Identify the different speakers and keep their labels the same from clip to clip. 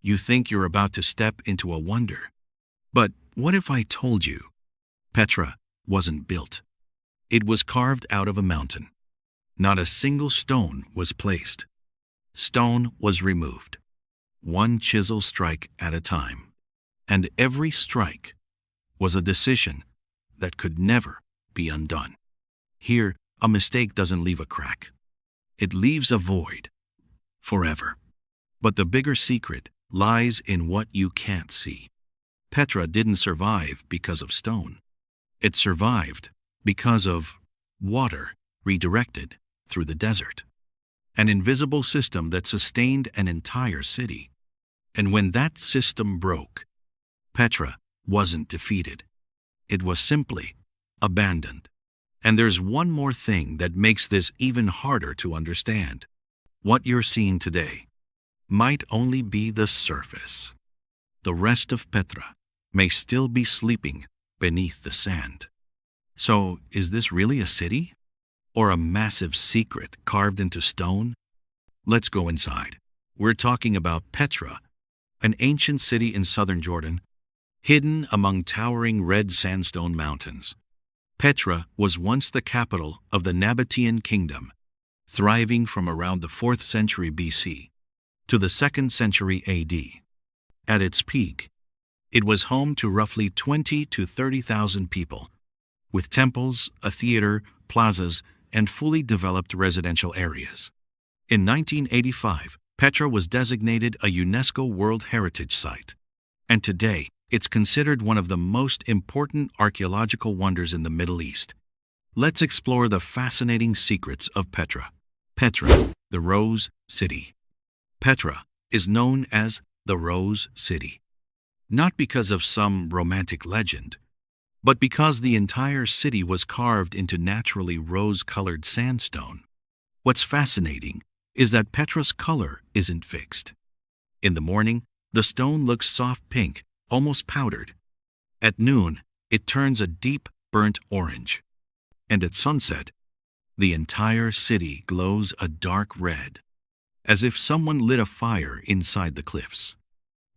Speaker 1: You think you're about to step into a wonder. But what if I told you Petra wasn't built? It was carved out of a mountain. Not a single stone was placed. Stone was removed, one chisel strike at a time. And every strike was a decision that could never be undone. Here, a mistake doesn't leave a crack. It leaves a void forever. But the bigger secret lies in what you can't see. Petra didn't survive because of stone. It survived because of water redirected through the desert. An invisible system that sustained an entire city. And when that system broke, Petra wasn't defeated. It was simply abandoned. And there's one more thing that makes this even harder to understand. What you're seeing today might only be the surface. The rest of Petra may still be sleeping beneath the sand. So, is this really a city? Or a massive secret carved into stone? Let's go inside. We're talking about Petra, an ancient city in southern Jordan, hidden among towering red sandstone mountains. Petra was once the capital of the Nabataean kingdom, thriving from around the 4th century BC to the 2nd century AD. At its peak, it was home to roughly 20 to 30,000 people, with temples, a theater, plazas, and fully developed residential areas. In 1985, Petra was designated a UNESCO World Heritage Site, and today it's considered one of the most important archaeological wonders in the Middle East. Let's explore the fascinating secrets of Petra. Petra, the Rose City. Petra is known as the Rose City, not because of some romantic legend, but because the entire city was carved into naturally rose-colored sandstone. What's fascinating is that Petra's color isn't fixed. In the morning, the stone looks soft pink, almost powdered. At noon, it turns a deep burnt orange. And at sunset, the entire city glows a dark red, as if someone lit a fire inside the cliffs.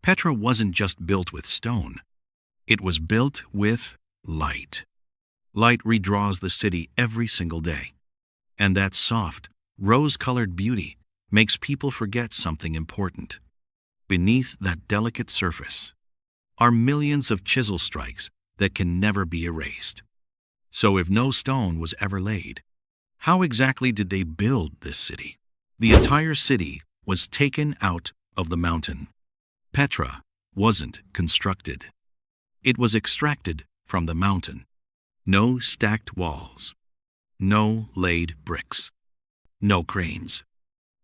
Speaker 1: Petra wasn't just built with stone. It was built with light. Light redraws the city every single day. And that soft, rose-colored beauty makes people forget something important. Beneath that delicate surface are millions of chisel strikes that can never be erased. So if no stone was ever laid, how exactly did they build this city? The entire city was taken out of the mountain. Petra wasn't constructed. It was extracted from the mountain. No stacked walls. No laid bricks. No cranes.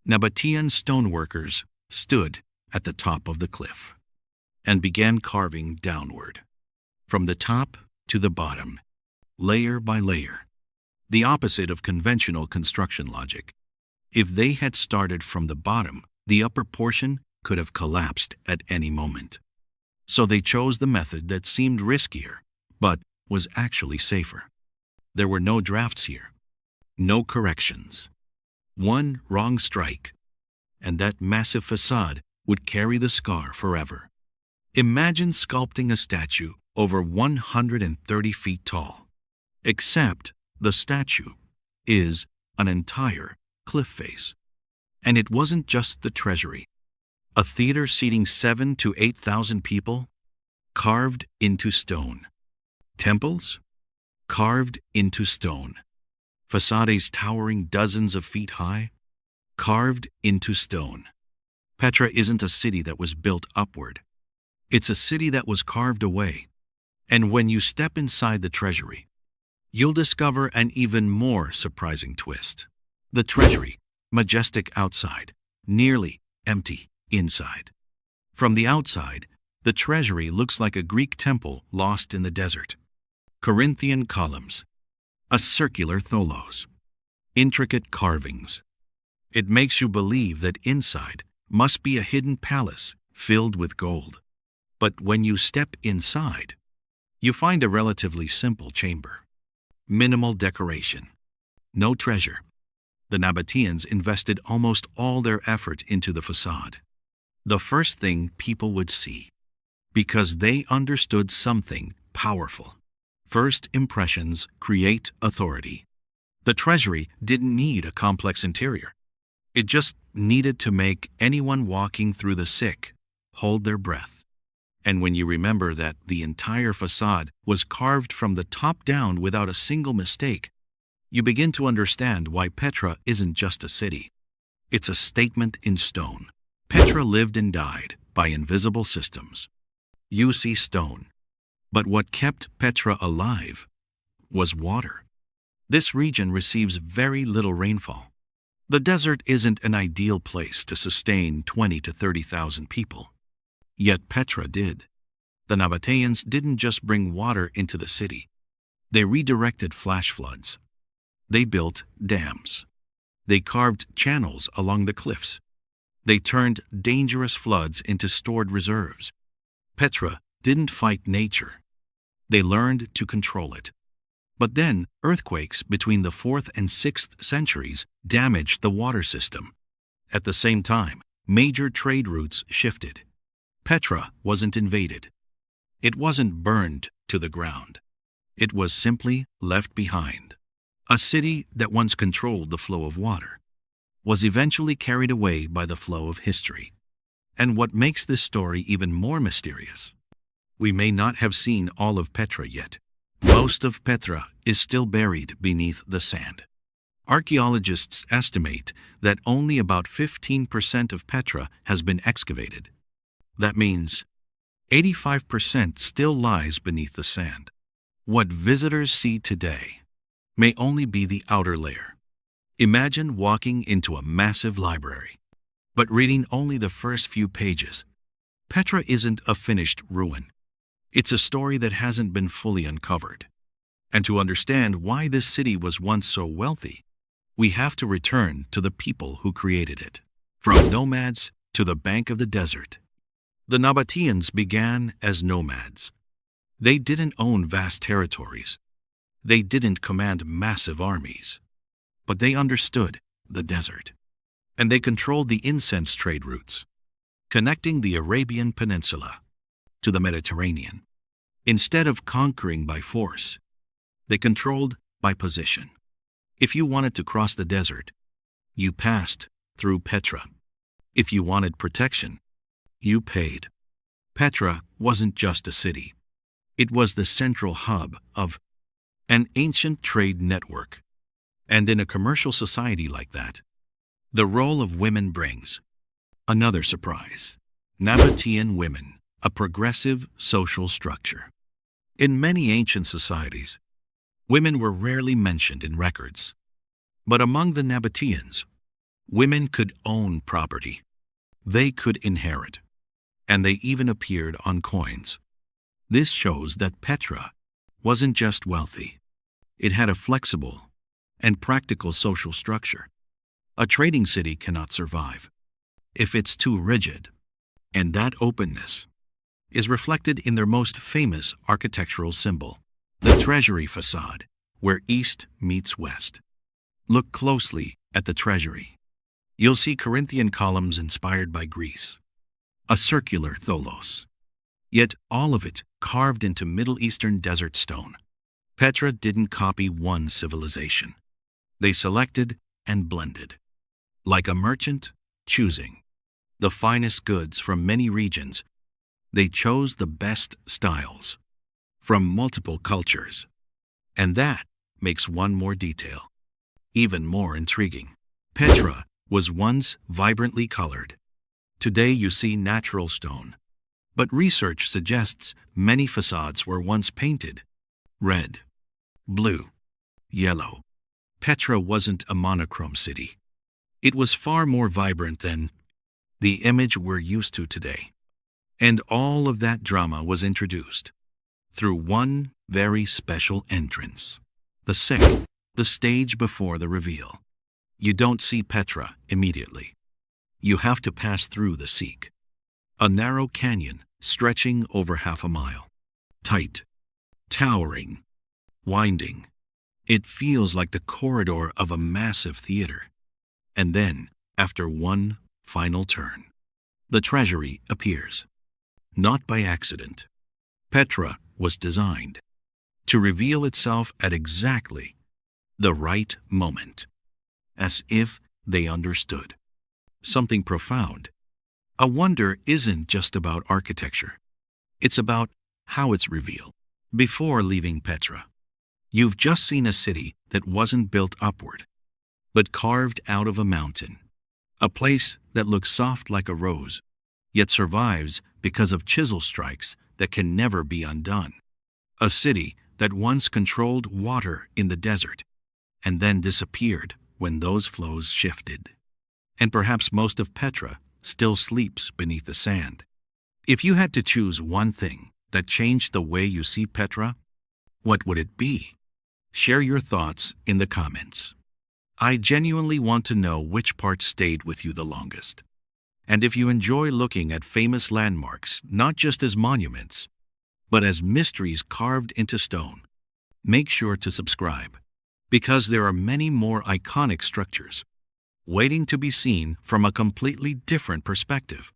Speaker 1: Nabataean stoneworkers stood at the top of the cliff and began carving downward, from the top to the bottom, layer by layer, the opposite of conventional construction logic. If they had started from the bottom, the upper portion could have collapsed at any moment. So they chose the method that seemed riskier, but was actually safer. There were no drafts here, no corrections. One wrong strike, and that massive facade would carry the scar forever. Imagine sculpting a statue over 130 feet tall, except the statue is an entire cliff face. And it wasn't just the treasury. A theater seating 7,000 to 8,000 people, carved into stone. Temples, carved into stone. Façades towering dozens of feet high, carved into stone. Petra isn't a city that was built upward. It's a city that was carved away. And when you step inside the treasury, you'll discover an even more surprising twist. The treasury, majestic outside, nearly empty inside. From the outside, the treasury looks like a Greek temple lost in the desert. Corinthian columns, a circular tholos, intricate carvings. It makes you believe that inside must be a hidden palace filled with gold. But when you step inside, you find a relatively simple chamber. Minimal decoration. No treasure. The Nabataeans invested almost all their effort into the facade. the first thing people would see, because they understood something powerful. First impressions create authority. The treasury didn't need a complex interior. It just needed to make anyone walking through the sick hold their breath. And when you remember that the entire facade was carved from the top down without a single mistake, you begin to understand why Petra isn't just a city. It's a statement in stone. Petra lived and died by invisible systems. You see stone. But what kept Petra alive was water. This region receives very little rainfall. The desert isn't an ideal place to sustain 20 to 30,000 people. Yet Petra did. The Nabataeans didn't just bring water into the city. They redirected flash floods. They built dams. They carved channels along the cliffs. They turned dangerous floods into stored reserves. Petra didn't fight nature. They learned to control it. But then earthquakes between the 4th and 6th centuries damaged the water system. At the same time, major trade routes shifted. Petra wasn't invaded. It wasn't burned to the ground. It was simply left behind. A city that once controlled the flow of water was eventually carried away by the flow of history. And what makes this story even more mysterious, we may not have seen all of Petra yet. Most of Petra is still buried beneath the sand. Archaeologists estimate that only about 15% of Petra has been excavated. That means 85% still lies beneath the sand. What visitors see today may only be the outer layer. Imagine walking into a massive library, but reading only the first few pages. Petra isn't a finished ruin. It's a story that hasn't been fully uncovered. And to understand why this city was once so wealthy, we have to return to the people who created it. From nomads to the bank of the desert, the Nabataeans began as nomads. They didn't own vast territories. They didn't command massive armies. But they understood the desert. And they controlled the incense trade routes, connecting the Arabian Peninsula to the Mediterranean. Instead of conquering by force, they controlled by position. If you wanted to cross the desert, you passed through Petra. If you wanted protection, you paid. Petra wasn't just a city. It was the central hub of an ancient trade network. And in a commercial society like that, the role of women brings another surprise. Nabataean women, a progressive social structure. In many ancient societies, women were rarely mentioned in records. But among the Nabataeans, women could own property. They could inherit. And they even appeared on coins. This shows that Petra wasn't just wealthy. It had a flexible and practical social structure. A trading city cannot survive if it's too rigid. And that openness is reflected in their most famous architectural symbol, the treasury facade, where east meets west. Look closely at the treasury. You'll see Corinthian columns inspired by Greece, a circular tholos, yet all of it carved into Middle Eastern desert stone. Petra didn't copy one civilization. They selected and blended, like a merchant choosing the finest goods from many regions. They chose the best styles from multiple cultures. And that makes one more detail even more intriguing. Petra was once vibrantly colored. Today you see natural stone. But research suggests many facades were once painted red, blue, yellow. Petra wasn't a monochrome city. It was far more vibrant than the image we're used to today. And all of that drama was introduced through one very special entrance. The sek, the stage before the reveal. You don't see Petra immediately. You have to pass through the sek, a narrow canyon stretching over half a mile. Tight, towering, winding. It feels like the corridor of a massive theater. And then, after one final turn, the treasury appears. Not by accident. Petra was designed to reveal itself at exactly the right moment, as if they understood something profound. A wonder isn't just about architecture. It's about how it's revealed. Before leaving Petra, you've just seen a city that wasn't built upward, but carved out of a mountain. A place that looks soft like a rose, yet survives because of chisel strikes that can never be undone. A city that once controlled water in the desert, and then disappeared when those flows shifted. And perhaps most of Petra still sleeps beneath the sand. If you had to choose one thing that changed the way you see Petra, what would it be? Share your thoughts in the comments. I genuinely want to know which part stayed with you the longest. And if you enjoy looking at famous landmarks not just as monuments, but as mysteries carved into stone, make sure to subscribe, because there are many more iconic structures waiting to be seen from a completely different perspective.